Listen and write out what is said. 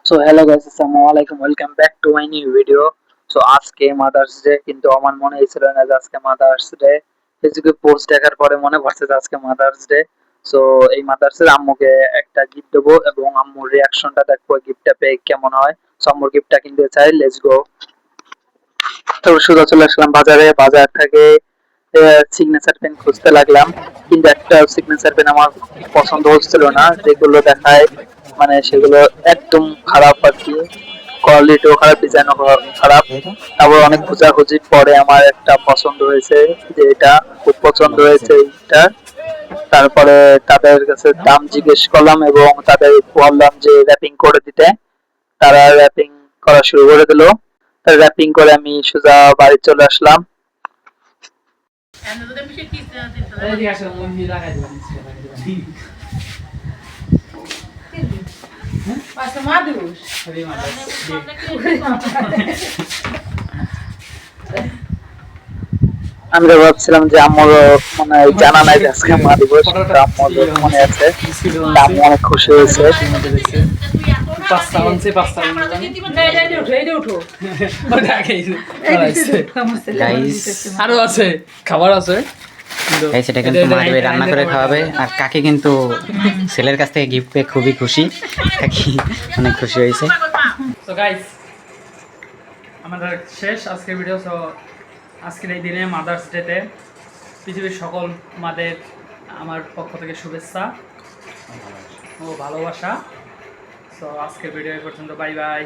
So hello guys, আসসালামু আলাইকুম, welcome back to my new video. So আজকে mother's day, কিন্তু আমার মনে হয়েছিল না যে আজকে মাদার্স ডে। ফেসবুকে পোস্ট দেখার পরে মনে পড়ছে যে আজকে মাদার্স ডে। সো এই মাদার্স ডে আম্মুকে একটা গিফট দেবো এবং আম্মুর রিয়াকশনটা দেখবো গিফটটা পেয়ে কেমন হয়। সো আম্মুর গিফটটা কিনতে চাই, লেটস গো। তো সোজা চলে আসলাম বাজারে। বাজার থেকে সিগনেচার পেন খুঁজতে লাগলাম, কিন্তু একটা সিগনেচার পেন আমার পছন্দ হচ্ছিল না। যেগুলো দেখায় মানে সেগুলো একদম খারাপ আর কি, কোয়ালিটিও খারাপ, ডিজাইনও খারাপ। তারপর অনেক খোঁজাখুঁজির পরে আমার একটা পছন্দ হয়েছে, যে এটা খুব পছন্দ হয়েছে এইটা। তারপরে তাদের কাছে দাম জিজ্ঞেস করলাম এবং তাদের বললাম যে র্যাপিং করে দিতে। তারা র্যাপিং করা শুরু করে দিল। র্যাপিং করে আমি সোজা বাড়ি চলে আসলাম। আমি তো ভাবছিলাম যে আম্মুর মানে জানা নাই যে আজকে মা দিবস, কিন্তু আম্মুর মনে আছে। আম্মু অনেক খুশি হয়েছে। আরো আছে, খাবার আছে। সেটা কিন্তু মা দেবে, রান্না করে খাওয়াবে। আর কাকি কিন্তু ছেলের কাছ থেকে গিফট পেয়ে খুবই খুশি। কাকি অনেক খুশি হয়েছে। তো গাইস, আমাদের শেষ আজকের ভিডিও। সো আজকের এই দিনে মাদার্স ডেতে পৃথিবীর সকল মাদের আমার পক্ষ থেকে শুভেচ্ছা ও ভালোবাসা। সো আজকের ভিডিও এই পর্যন্ত, বাই বাই।